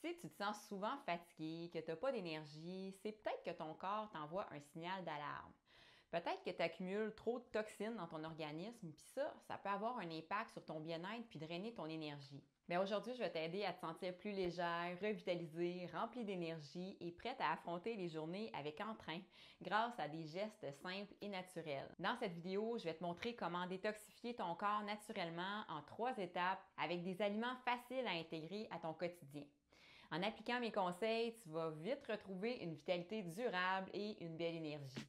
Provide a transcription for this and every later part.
Si tu te sens souvent fatigué, que tu n'as pas d'énergie, c'est peut-être que ton corps t'envoie un signal d'alarme. Peut-être que tu accumules trop de toxines dans ton organisme, puis ça peut avoir un impact sur ton bien-être puis drainer ton énergie. Mais aujourd'hui, je vais t'aider à te sentir plus légère, revitalisée, remplie d'énergie et prête à affronter les journées avec entrain grâce à des gestes simples et naturels. Dans cette vidéo, je vais te montrer comment détoxifier ton corps naturellement en 3 étapes avec des aliments faciles à intégrer à ton quotidien. En appliquant mes conseils, tu vas vite retrouver une vitalité durable et une belle énergie.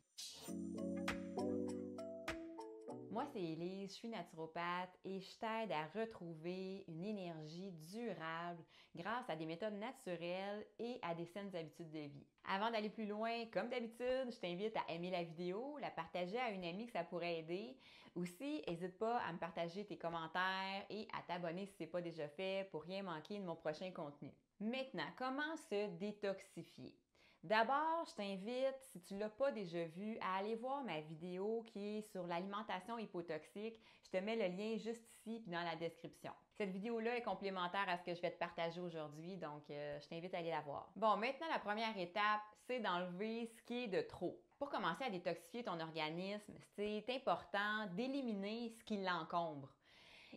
Moi, c'est Élise, je suis naturopathe et je t'aide à retrouver une énergie durable grâce à des méthodes naturelles et à des saines habitudes de vie. Avant d'aller plus loin, comme d'habitude, je t'invite à aimer la vidéo, la partager à une amie que ça pourrait aider. Aussi, n'hésite pas à me partager tes commentaires et à t'abonner si ce n'est pas déjà fait pour rien manquer de mon prochain contenu. Maintenant, comment se détoxifier? D'abord, je t'invite, si tu ne l'as pas déjà vu, à aller voir ma vidéo qui est sur l'alimentation hypotoxique. Je te mets le lien juste ici puis dans la description. Cette vidéo-là est complémentaire à ce que je vais te partager aujourd'hui, donc je t'invite à aller la voir. Bon, maintenant, la première étape, c'est d'enlever ce qui est de trop. Pour commencer à détoxifier ton organisme, c'est important d'éliminer ce qui l'encombre.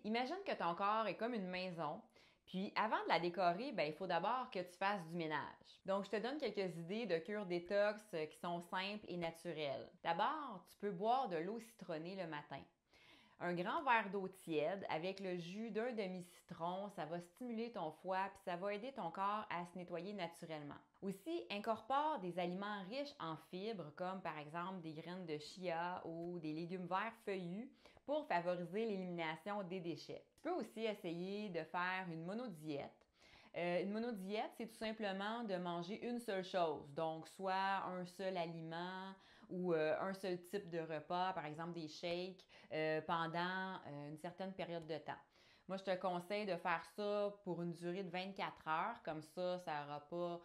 Imagine que ton corps est comme une maison. Puis avant de la décorer, il faut d'abord que tu fasses du ménage. Donc, je te donne quelques idées de cures détox qui sont simples et naturelles. D'abord, tu peux boire de l'eau citronnée le matin. Un grand verre d'eau tiède avec le jus d'un demi-citron, ça va stimuler ton foie puis ça va aider ton corps à se nettoyer naturellement. Aussi, incorpore des aliments riches en fibres comme par exemple des graines de chia ou des légumes verts feuillus pour favoriser l'élimination des déchets. Tu peux aussi essayer de faire une monodiète. Une monodiète, c'est tout simplement de manger une seule chose, donc soit un seul aliment ou un seul type de repas, par exemple des shakes, pendant une certaine période de temps. Moi, je te conseille de faire ça pour une durée de 24 heures, comme ça n'aura pas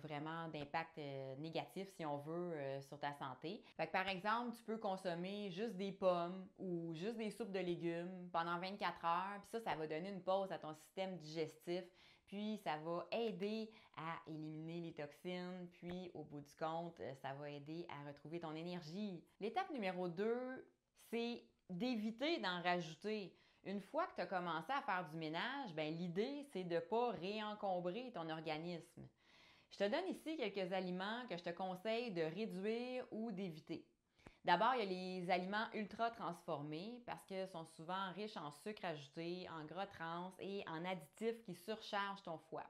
vraiment d'impact négatif, si on veut, sur ta santé. Fait que, par exemple, tu peux consommer juste des pommes ou juste des soupes de légumes pendant 24 heures, puis ça va donner une pause à ton système digestif, puis ça va aider à éliminer les toxines, puis au bout du compte, ça va aider à retrouver ton énergie. L'étape numéro 2, c'est d'éviter d'en rajouter. Une fois que tu as commencé à faire du ménage, l'idée, c'est de ne pas réencombrer ton organisme. Je te donne ici quelques aliments que je te conseille de réduire ou d'éviter. D'abord, il y a les aliments ultra transformés parce qu'ils sont souvent riches en sucre ajouté, en gras trans et en additifs qui surchargent ton foie.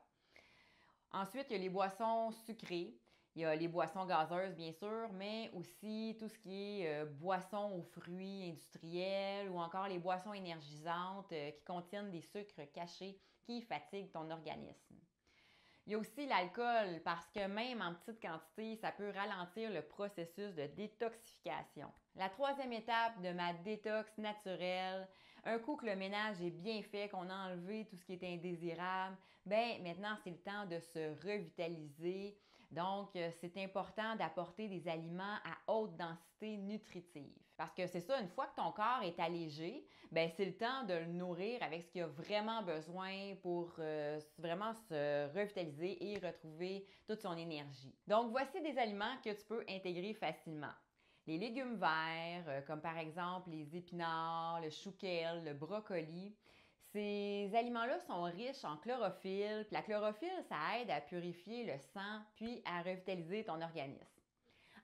Ensuite, il y a les boissons sucrées. Il y a les boissons gazeuses, bien sûr, mais aussi tout ce qui est boissons aux fruits industriels ou encore les boissons énergisantes qui contiennent des sucres cachés qui fatiguent ton organisme. Il y a aussi l'alcool parce que même en petite quantité, ça peut ralentir le processus de détoxification. La troisième étape de ma détox naturelle, un coup que le ménage est bien fait, qu'on a enlevé tout ce qui est indésirable, maintenant c'est le temps de se revitaliser. Donc, c'est important d'apporter des aliments à haute densité nutritive. Parce que c'est ça, une fois que ton corps est allégé, c'est le temps de le nourrir avec ce qu'il a vraiment besoin pour vraiment se revitaliser et retrouver toute son énergie. Donc, voici des aliments que tu peux intégrer facilement. Les légumes verts, comme par exemple les épinards, le chou kale, le brocoli. Ces aliments-là sont riches en chlorophylle. Puis la chlorophylle, ça aide à purifier le sang puis à revitaliser ton organisme.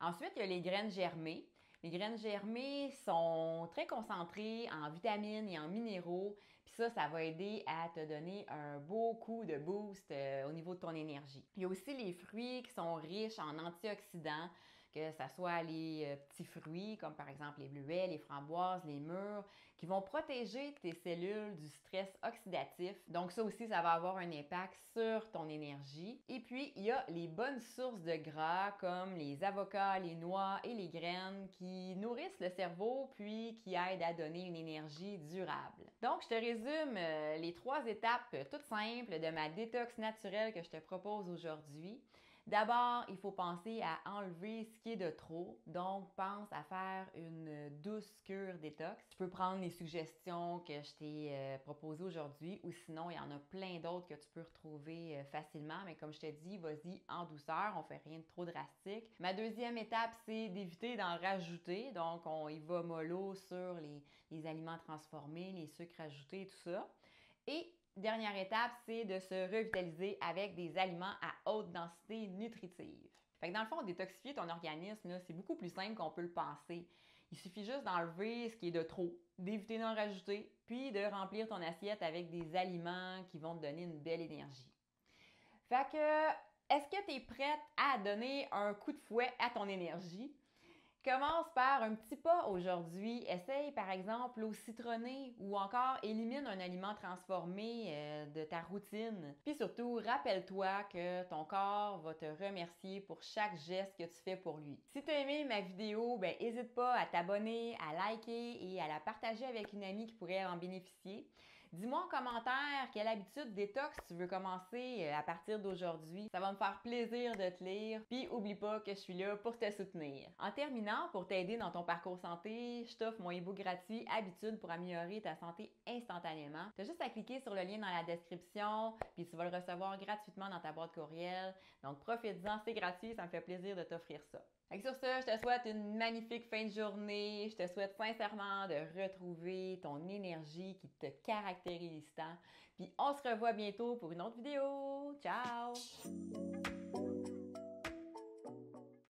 Ensuite, il y a les graines germées. Les graines germées sont très concentrées en vitamines et en minéraux. Puis ça va aider à te donner un beau coup de boost au niveau de ton énergie. Il y a aussi les fruits qui sont riches en antioxydants, que ce soit les petits fruits comme par exemple les bleuets, les framboises, les mûres, qui vont protéger tes cellules du stress oxydatif. Donc ça aussi, ça va avoir un impact sur ton énergie. Et puis, il y a les bonnes sources de gras comme les avocats, les noix et les graines qui nourrissent le cerveau puis qui aident à donner une énergie durable. Donc, je te résume les 3 étapes toutes simples de ma détox naturelle que je te propose aujourd'hui. D'abord, il faut penser à enlever ce qui est de trop. Donc, pense à faire une douce cure détox. Tu peux prendre les suggestions que je t'ai proposées aujourd'hui ou sinon, il y en a plein d'autres que tu peux retrouver facilement. Mais comme je te dis, vas-y en douceur, on fait rien de trop drastique. Ma deuxième étape, c'est d'éviter d'en rajouter. Donc, on y va mollo sur les aliments transformés, les sucres ajoutés, tout ça. Et dernière étape, c'est de se revitaliser avec des aliments à haute densité nutritive. Fait que dans le fond, détoxifier ton organisme, c'est beaucoup plus simple qu'on peut le penser. Il suffit juste d'enlever ce qui est de trop, d'éviter d'en rajouter, puis de remplir ton assiette avec des aliments qui vont te donner une belle énergie. Fait que, est-ce que tu es prête à donner un coup de fouet à ton énergie? Commence par un petit pas aujourd'hui. Essaye par exemple l'eau citronnée ou encore élimine un aliment transformé de ta routine. Puis surtout, rappelle-toi que ton corps va te remercier pour chaque geste que tu fais pour lui. Si tu as aimé ma vidéo, n'hésite pas à t'abonner, à liker et à la partager avec une amie qui pourrait en bénéficier. Dis-moi en commentaire quelle habitude détox tu veux commencer à partir d'aujourd'hui. Ça va me faire plaisir de te lire. Puis oublie pas que je suis là pour te soutenir. En terminant, pour t'aider dans ton parcours santé, je t'offre mon e-book gratuit Habitudes pour améliorer ta santé instantanément. Tu as juste à cliquer sur le lien dans la description, puis tu vas le recevoir gratuitement dans ta boîte courriel. Donc profite-en, c'est gratuit, ça me fait plaisir de t'offrir ça. Sur ça, je te souhaite une magnifique fin de journée. Je te souhaite sincèrement de retrouver ton énergie qui te caractérise tant. Puis on se revoit bientôt pour une autre vidéo. Ciao!